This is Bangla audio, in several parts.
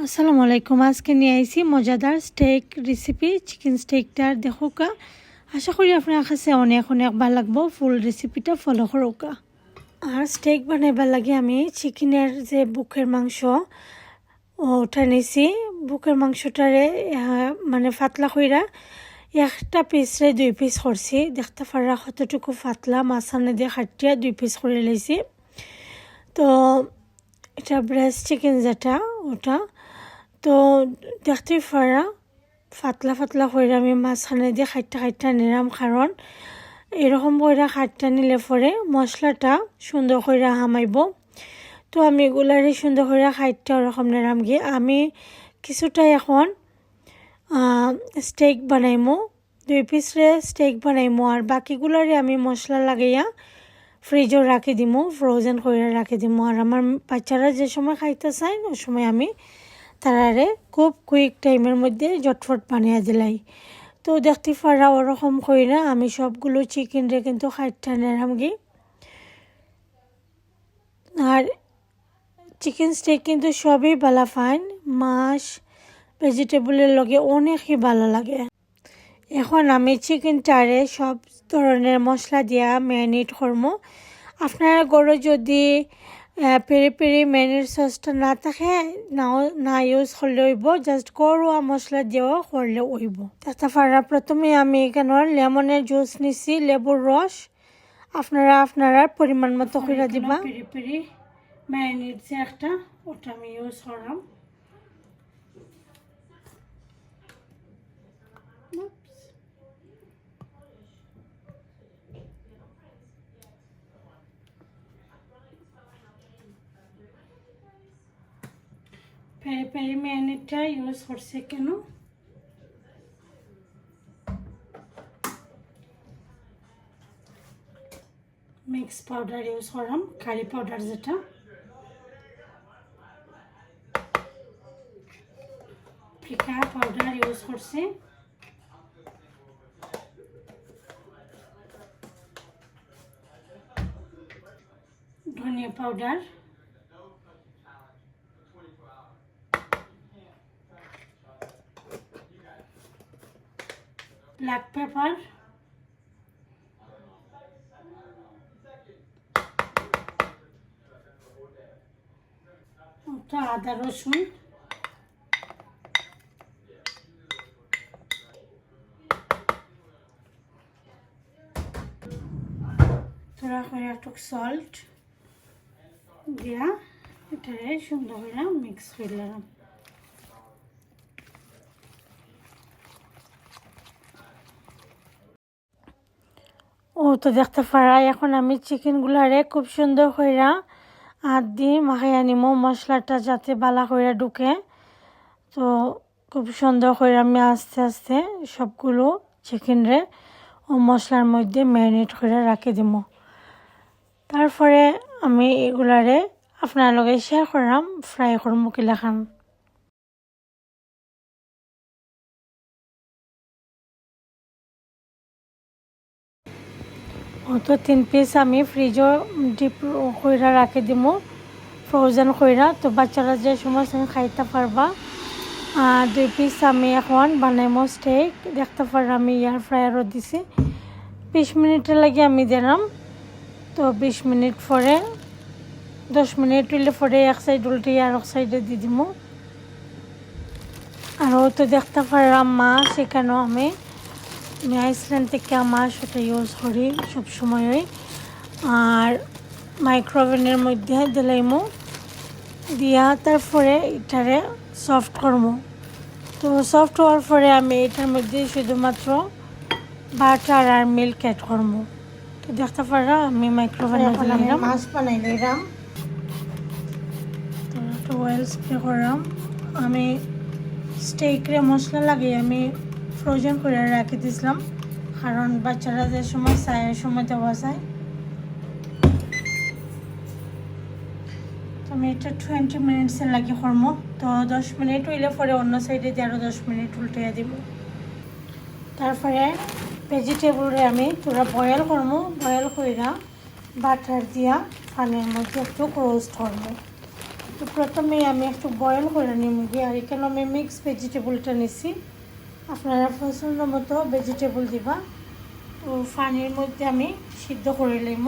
আসসালামু আলাইকুম। আজকে নিয়ে আইছি মজাদার স্টেক রেসিপি, চিকেন স্টেকটার দেখোকা। আশা করি আপনার কাছে অনেক অনেক ভালো লাগবো। ফুল রেসিপিটা ফলো করোকা। আর স্টেক বানাইবার লাগে আমি চিকেনের যে বুকের মাংস ওটা নিছি। বুকের মাংসটারে মানে ফাতলা কইরা একটা পিসরে 2 পিস করছি। দেখতে পারা কতটুকু ফাতলা, মাছানে দিয়ে খাটিয়া 2 পিস করে লাইছি। তো এটা ব্রেস্ট চিকেন যেটা ওটা তো দেখতেই পারা ফাতলা ফাতলা করে আমি মাঝখানে দিয়ে খাইটা নিলাম, কারণ এরকম করে খাইটা নিলে পরে মশলাটা সুন্দর করে হামাইব। তো আমি এগুলারই সুন্দর করে খাইটা ওরকম নিলাম গিয়ে আমি কিছুটা এখন স্টেক বানাইমো, 2 পিসরে স্টেক বানাইমো, আর বাকিগুলারে আমি মশলা লাগাইয়া ফ্রিজও রাখি দিমো, ফ্রোজেন করে রাখি দিমো। আর আমার বাচ্চারা যে সময় খাইতে চায় ওই সময় আমি তারারে খুব কুইক টাইমের মধ্যে জটফট বানিয়ে দিলাই। তো দেখতে পারা ওরকম করি না আমি সবগুলো চিকেনরে কিন্তু খাইটা নিলাম গি। আর চিকেন স্টেক কিন্তু সবই ভালো ফাইন, মাছ ভেজিটেবলের লগে অনেকই ভালো লাগে। এখন আমি চিকেনটারে সব ধরনের মশলা দিয়া ম্যারিনেট করবো। আপনারা ঘরে যদি পেরি পেরি ম্যারিনেট সসটা না থাকে না ইউজ করলে হইব, জাস্ট ঘরোয়া মশলা দিয়েও করলে হইব। তারপরে প্রথমে আমি এখানে লেমনের জুস নিছি, লেবুর রস আপনারা পরিমাণ মতো করে দিবা। পেরি পেরি ম্যারিনেট যে একটা ওটা আমি ইউজ করলাম। পেরি পেরি ম্যারিনেটটা ইউজ করছে কেন, মিক্স পাউডার ইউজ করলাম, কারি পাউডার যেটা, ফিকা পাউডার ইউজ করছি, ধনিয়া পাউডার, ব্ল্যাক পেপার, আদা রসুন, থোড়া করে একটু সল্ট দিয়া এটারে সুন্দর করে মিক্স করলাম। তো দেখতে পারা এখন আমি চিকেনগুলারে খুব সুন্দর করে হাত দিয়ে মাখাইয়া নিমো, মশলাটা যাতে বালা করে ঢুকে। তো খুব সুন্দর করে আমি আস্তে আস্তে সবগুলো চিকেনরে ও মশলার মধ্যে ম্যারিনেট করে রাখি দিব। তারপরে আমি এগুলারে আপনার লগে শেয়ার করলাম ফ্রাই করবো কিলা খান। তো 3 পিস আমি ফ্রিজও ডিপ কইরা রাখি দিব, ফ্রোজেন কইরা। তো বাচ্চারা যে সময় খাইতে পারবা। 2 পিস আমি এখন বানাইমো স্টেক। দেখতে পার আমি এয়ার ফ্রায়ারও দিছি, 20 মিনিটের লাগে আমি দিলাম। তো 20 মিনিট পরে 10 মিনিট হইলে পরে এক সাইড উল্টে আর এক সাইডে দিয়ে দিব। আর তো দেখতে পারলাম মাছ, এখানেও আমি আইসল্যান্ড থেকে মাছ ওটা ইউজ করি সবসময়ই। আর মাইক্রোওভেনের মধ্যে দিলাইমো দিয়া তারপরে এটারে সফট করবো। তো সফট হওয়ার পরে আমি এটার মধ্যে শুধুমাত্র বাটার আর মিল্ক অ্যাড করবো। তো দেখতে পারা আমি মাইক্রোওভেনে দিলাম, মাছ বানাই নিলাম। তো একটু অয়েল স্প্রে করলাম। আমি স্টেকরে মশলা লাগিয়ে আমি ফ্রোজেন করে রাখি দিয়েছিলাম, কারণ বাচ্চারা যে সময় চায় সময় দেওয়া যায়। তো আমি এটা 20 মিনিটসের লাগে করবো। তো 10 মিনিট হইলে পরে অন্য সাইডে দিয়ে আরও 10 মিনিট উল্টে দিব। তারপরে ভেজিটেবলরে আমি তোরা বয়েল করবো, বয়েল কইরা বাটার দিয়া পানির মধ্যে একটু রোস্ট করবো। তো প্রথমে আমি একটু বয়েল করে নিব আর এখানে আমি মিক্স ভেজিটেবলটা নিছি। আপনারা পছন্দ মতো ভেজিটেবল দিবা। তো পানির মধ্যে আমি সিদ্ধ করে নিব।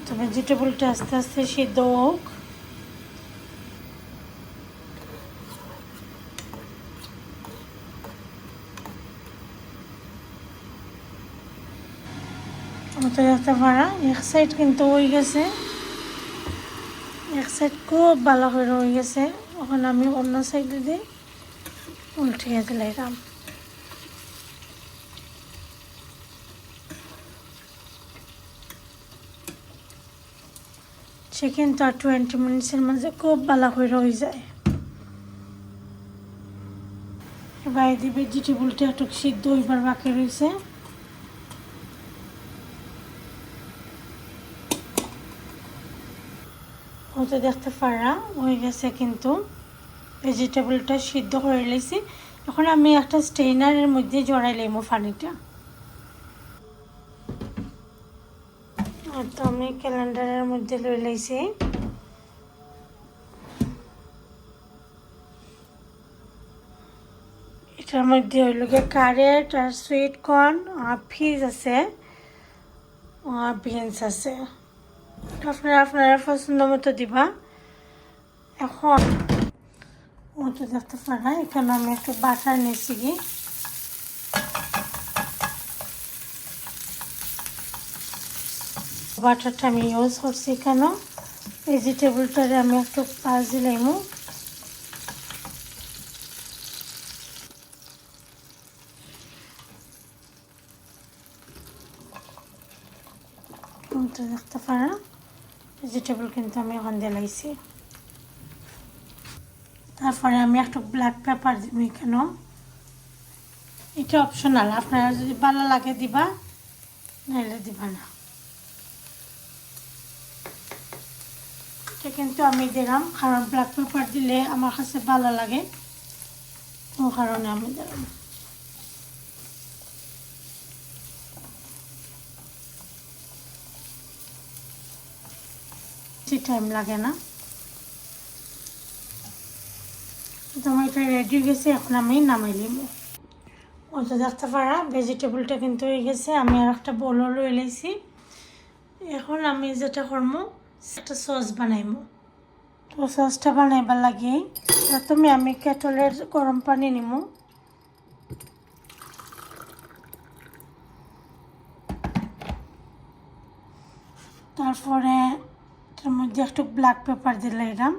তো ভেজিটেবলটা আস্তে আস্তে সিদ্ধ হোক। তো দেখতে পারা এক সাইড কিন্তু হয়ে গেছে, এক সাইড খুব ভালো করে হয়ে গেছে। এখন আমি অন্য সাইডে দিয়ে উল্টিয়ে দিলাম। চিকেন তো 20 মিনিটসের মাঝে খুব ভালো করে হয়ে যায়। এবার এই ভেজিটেবলটা একটু সিদ্ধ হইবার বাকি রয়েছে। হতে দেখতে পারা হয়ে গেছে, কিন্তু ভেজিটেবলটা সিদ্ধ করে নিয়েছি। এখন আমি একটা স্টেইনারের মধ্যে জড়াই লইব পানিটা। তো আমি ক্যালেন্ডারের মধ্যে লই লাইছি। এটার মধ্যে হইল গিয়ে ক্যারেট আর সুইট কর্ন আর ফিজ আছে আর বিনস আছে। আপনারা পছন্দ মতো দিবা। এখন তো দেখতে পারা এখানে আমি একটু বাটার নিয়েছি কি, বাটারটা আমি ইউজ করছি। এখানে ভেজিটেবলটারে আমি একটু ভাজি লাইম। তো দেখতে পারা ভেজিটেবল কিন্তু আমি এখন দিলাইছি। তারপরে আমি একটু ব্ল্যাক পেপার দিব এখানে। এটা অপশনাল, আপনারা যদি ভালো লাগে দিবা, নাইলে দিবা না। এটা কিন্তু আমি দিলাম, কারণ ব্ল্যাক পেপার দিলে আমার কাছে ভালো লাগে, ও কারণে আমি দিলাম। টাইম লাগে না। তোমার এটা রেডি হয়ে গেছে, এখন আমি নামাই নিব। তো দেখতে পারা ভেজিটেবলটা কিন্তু হয়ে গেছে। আমি আর একটা বোলও লই লাইছি। এখন আমি যেটা করবো, একটা সস বানাইব। তো সসটা বানাইবার লাগে প্রথমে আমি কেটলের গরম পানি নিব। তারপরে এটার মধ্যে একটু ব্ল্যাক পেপার দিলাম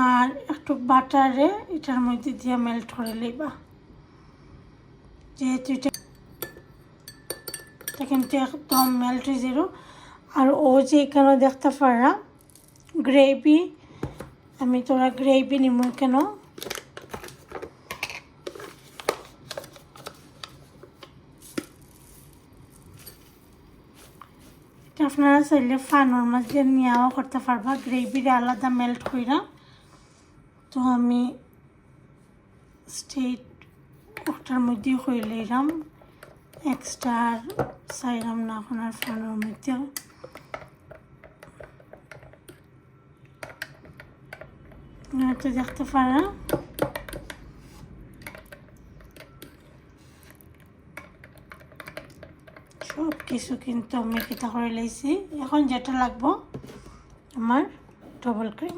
আর একটু বাটারে এটার মধ্যে দিয়ে মেল্ট করে লইবা। যেহেতু এটা কিন্তু একদম মেল্ট হয়ে যাবে। আর ও যে এখানে দেখতে পারা গ্রেভি, আমি তোরা গ্রেভি নিব কেন। আপনারা চাইলে ফানোর মাঝে নিয়েও করতে পারবা, গ্রেভির আলাদা মেল্ট কইরা। তো আমি স্ট্রেট ওটার মধ্যে হইলাম, এক্সট্রা চাইলাম না এখন আর ফানোর মধ্যে। তো দেখতে পারা সব কিছু কিন্তু আমি কিতা করে লাইছি। এখন যেটা লাগবো আমার ডবল ক্রিম।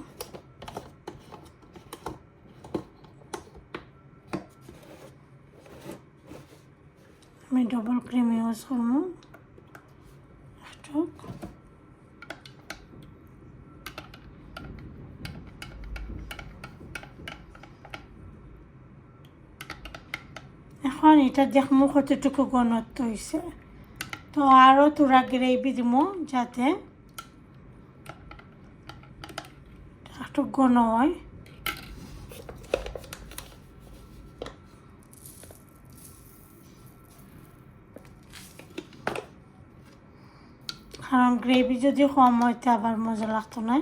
আমি ডবল ক্রিম ইউজ করবো একটু। এখন এটা দেখবো কতটুকু ঘনত্ব হয়েছে। তো আরও তোরা গ্রেভি দিব যাতে একটু ঘন হয়। কারণ গ্রেভি যদি কম হইতে আবার মজা লাগতো না।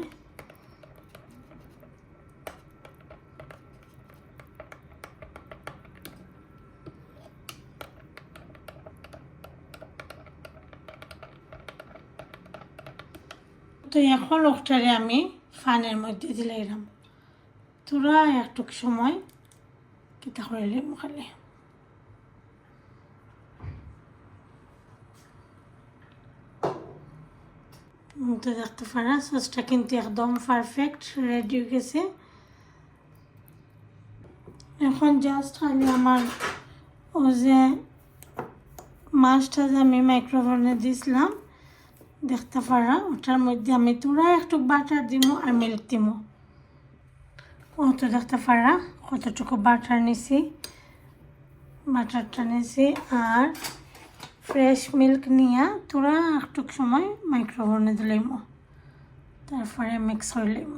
তো এখন লোকটারে আমি ফানের মধ্যে দিলাম, তোরা একটু সময় কিতা করিলে খালে। তো দেখতে পারা সসটা কিন্তু একদম পারফেক্ট রেডি হয়ে গেছে। এখন জাস্ট খালি আমার ও যে মাছটা যে আমি মাইক্রোওভেনে দিয়েছিলাম দেখতে পারা, ওটার মধ্যে আমি তোরা একটু বাটার দিব আর মিল্ক দিব। ও তো দেখতে পারা কতটুকু বাটার নিছি, বাটারটা নিছি আর ফ্রেশ মিল্ক নিয়ে তোরা একটু সময় মাইক্রোওভেনে দিলাম, তারপরে মিক্স হইলাম।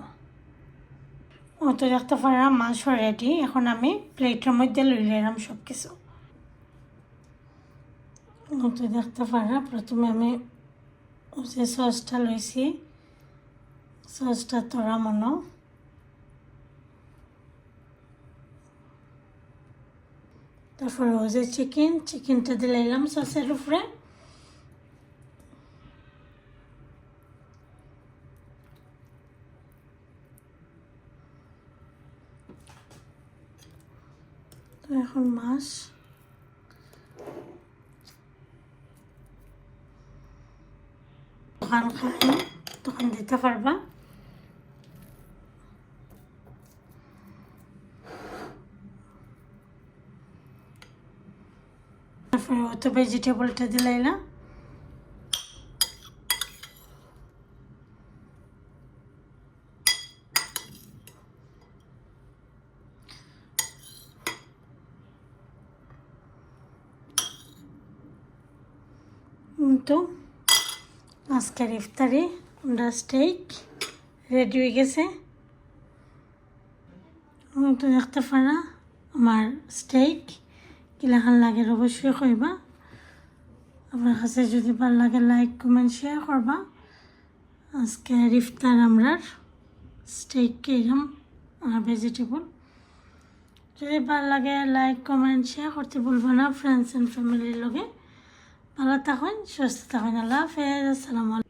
ও তো দেখতে পারা মাছ রেডি। এখন আমি প্লেটের মধ্যে লইলাম সব কিছু। ও তো দেখতে পারা প্রথমে আমি যে সসটা লইছি, সসটা তোরা মনো, তারপরে ও যে চিকেনটা দিলাম সসের উপরে। তো এখন মাছ তখন খাবো তখন দিতে পারবা। তারপরে ও তো ভেজিটেবলটা দিলাইলাম। তো আজকের ইফতারি আমরা স্টেক রেডি হয়ে গেছে। তো দেখতে পারা আমার স্টেক কিলাখান লাগে অবশ্যই কইবা। আপনার কাছে যদি ভালো লাগে লাইক কমেন্ট শেয়ার করবা। আজকের ইফতার আমরা স্টেক খেলাম আর ভেজিটেবল। যদি ভালো লাগে লাইক কমেন্ট শেয়ার করতে ভুলবা না ফ্রেন্ডস অ্যান্ড ফ্যামিলির লগে। ভালো থাকুন, সুস্থ থাকুন। আল্লাহ হাফেজ, আসসালামু আলাইকুম।